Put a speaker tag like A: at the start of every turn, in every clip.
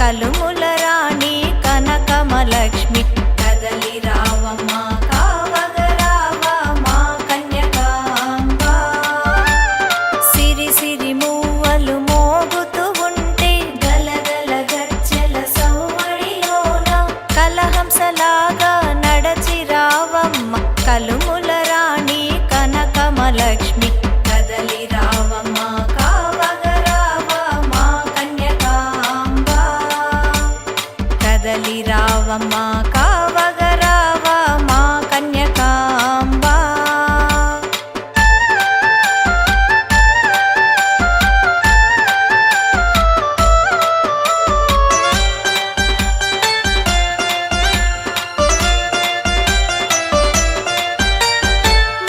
A: కలుముల రాణి కనకమలక్ష్మి కదలి రావమ్మ కావగరావ మా కన్యకాంబ. సిరి సిరి మూవలు మోగుతూ ఉంటే గలగల గజ్జెల సవ్వడిలోన కలహంసలాగా నడచి రావమ్మ కలుముల రాణి కనకమలక్ష్మి కదలి రావమ్మ కావగరావ మా కన్యకాంబ. కదలి రావమ్మ కావగరావ మా కన్యకాంబ.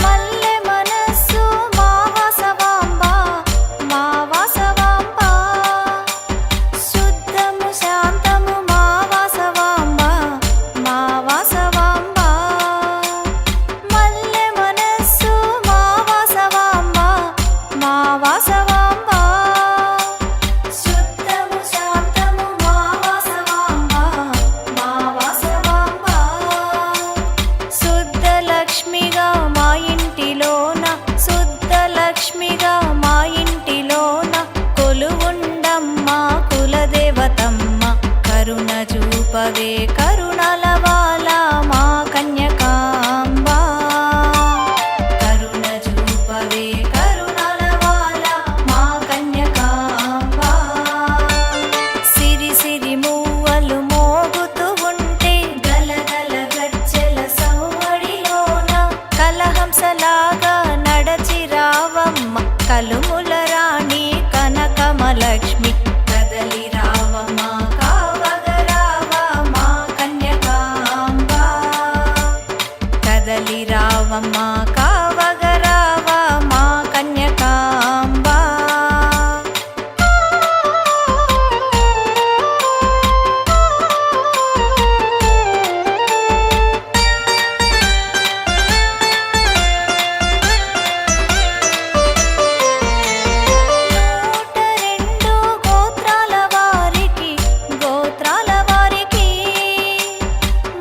A: మల్లె మనస్సు మా వాసవాంబ మా వాసవాంబ. శుద్ధము శాంతము మా వాసవాంబ మా వాసవాంబ. మల్లె మనస్సు మా వాసవాంబ మా వాసవాంబ. శుద్ధము శాంతము మా వాసవాంబ మా వాసవాంబ. శుద్ధ లక్ష్మిగా మా ఇంటిలోన శుద్ధ లక్ష్మిగా మా ఇంటిలోన కొలువుండమ్మ కులదేవతమ్మ. కరుణ చూపవే కరుణల వాల మా కన్యకాంబ. కరుణ చూపవే కరుణల వాల మా కన్యకాంబ. సిరి సిరి మూవలు మోగుతూ ఉంటే గలగల గజ్జెల సవ్వడిలోన కలహంసలాగా నడచి రావమ్మ కలుముల రాణి కనకమలక్ష్మి కదలి రావమ్మ కావగరావ మా కన్యకాంబ. కదలి రావమ్మ కావగరావ మా కన్యకాంబ. నూట రెండు గోత్రాల వారికి గోత్రాల వారికి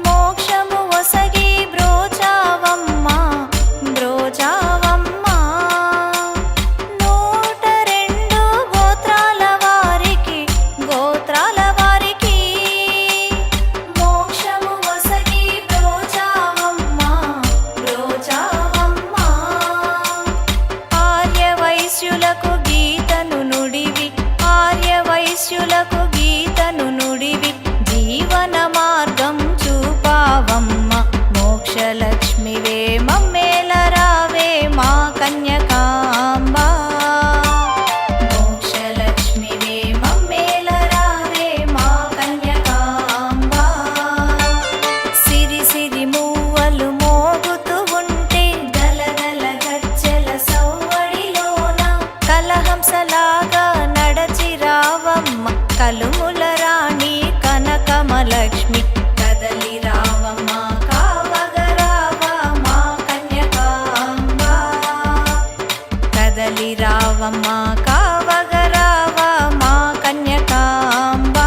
A: మోక్షము ఒసగి బ్రోచావమ్మ బ్రోచావమ్మ. నూట రెండు గోత్రాల వారికి గోత్రాల వారికి మోక్షము ఒసగి బ్రోచావమ్మ బ్రోచావమ్మ. ఆర్య వైశ్యులకు గీతను నుడివి ఆర్య వైశ్యులకు గీతను నుడివి జీవన మార్గం చూపావమ్మ. మోక్షలక్ష్మివే మమ్మేల రావే మా కన్యకాంబ. మోక్షలక్ష్మివే మమ్మేల రావే మా కన్యకాంబ. సిరి సిరి మూవలు మోగుతూ ఉంటే గలగల గజ్జెల సవ్వడిలోన కలహంసలాగా నడచి రావమ్మ కలుముల రాణి కనకమలక్ష్మి కదలి రావమ్మ కావగరావ మా కన్యకాంబ. కదలి రావమ్మ కావగరావ మా కన్యకాంబ.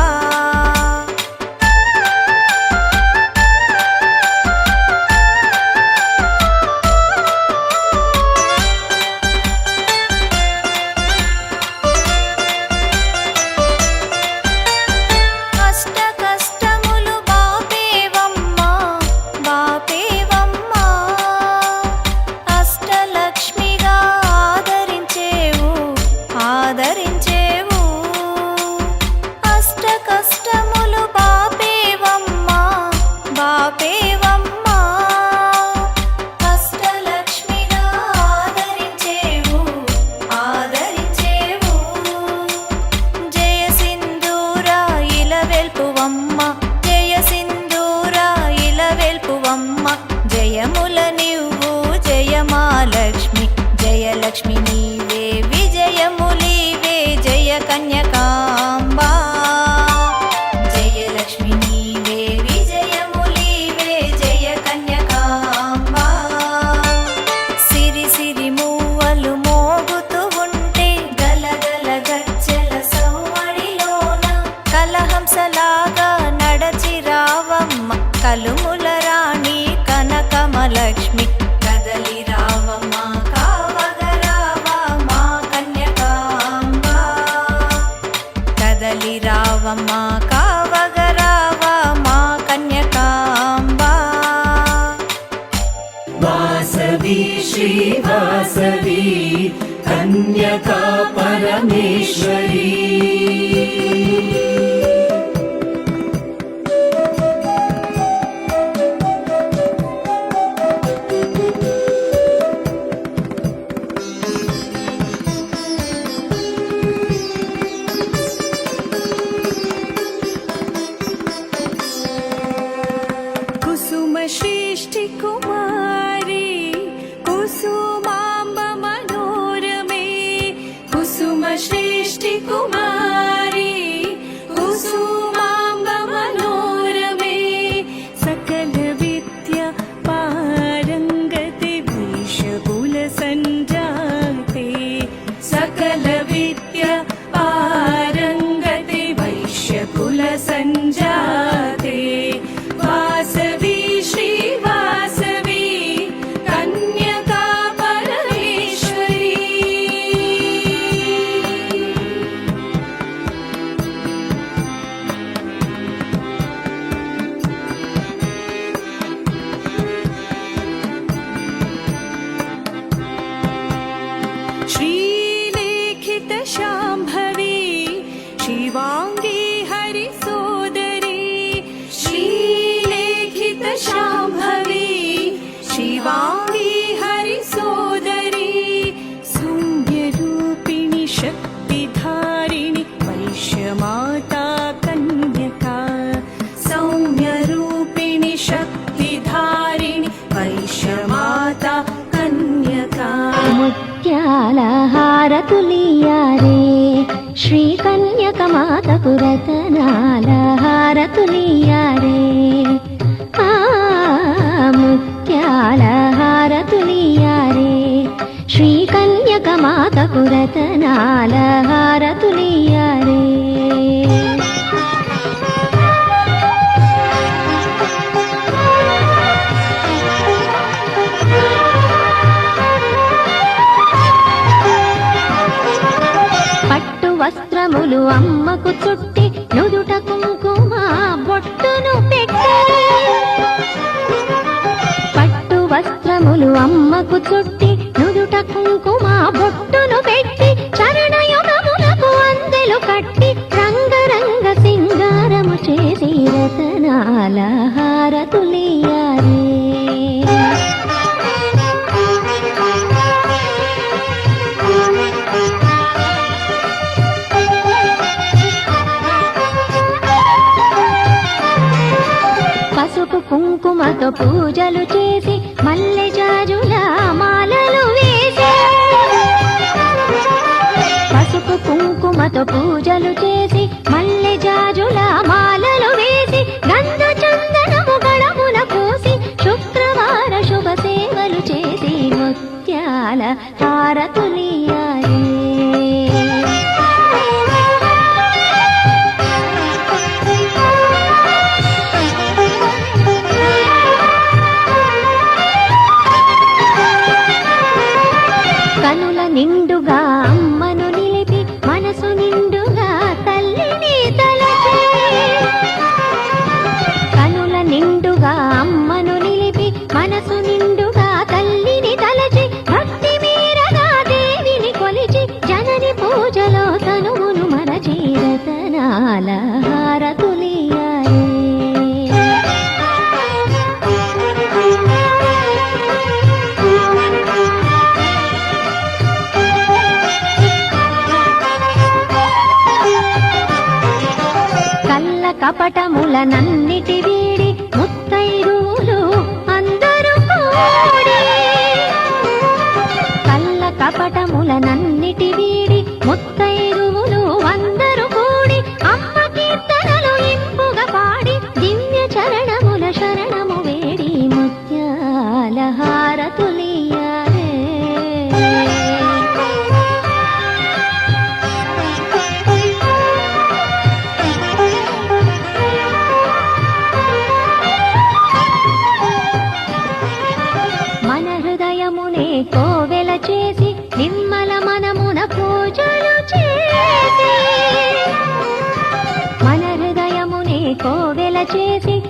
A: కలుముల రాణి కనకమలక్ష్మి కదలి రావమ్మ కావగరావా మా కన్యకాంబ కదలి రావమ్మ కావగరావా మా కన్యకాంబ
B: వాసవి శ్రీవాసవి కన్యకా పరమేశ్వరీ
A: श्रेष्ठि कुमारी कुसुमाम्ब मनोरमे कुसुम श्रेष्ठि कुमारी कुसुमाम्ब मनोरमे सकल विद्या पारंगते वेशकुल संजाते सकल विद्या पारंगते वैश्यकुल संजाते वासवी श्रीवासवी कन्यका परमेश्वरी श्रीलेखित शाम्भवी शिवांगी हरिसोदरी श्रीलेखित शाम्भवी शिवांगी हरिसोदरी सौम्यरूपिणि शक्तिधारिणि वैश्यमाता कन्यका सौम्यरूपिणि शक्तिधारिणि वैश्यमाता कन्यका
C: ముత్యాల హారతులియారే శ్రీ కన్యక మాతకు రతనాల హారతులియారే ముత్యాల హారతులియారే శ్రీ కన్యక మాతకు రతనాల హారతులియారే వస్త్రములు అమ్మకు చుట్టి నుదుట కుంకుమ బొట్టును పెట్టి పట్టు వస్త్రములు అమ్మకు చుట్టి నుదుట కుంకుమ బొట్టును పెట్టి చరణయుగములకు అందెలు కట్టి రంగరంగ సింగారము చేసి రతనాల హారతులియారే పసుపు కుంకుమతో పూజలు చేసి మల్లె జాజుల మాలలు వేసి పసుపు కుంకుమతో పూజలు చేసి మల్లె జాజుల మాలలు వేసి గంధ చందనము గళమున పోసి శుక్రవార శుభ సేవలు చేసి ముత్యాల హారతులియారే కనుల నిండుగా అమ్మను నిలిపి మనసు నిండుగా తల్లిని తలచి కనుల నిండుగా అమ్మను నిలిపి మనసు నిండుగా తల్లిని తలచి భక్తి మీరగా దేవిని కొలిచి జనని పూజలో తనువును మరచి రతనాల హారతులియారే కపటములనన్నిటి వీడి ముత్తైదువులు అందరూ కూడి కళ్ళ కపటములనన్నిటి వీడి ముత్తైదువులు అందరూ కూడి అమ్మ కీర్తనలు ఇంపుగా పాడి దివ్య చరణముల శరణము వేడి ముత్యాల హారతులియారే చేసి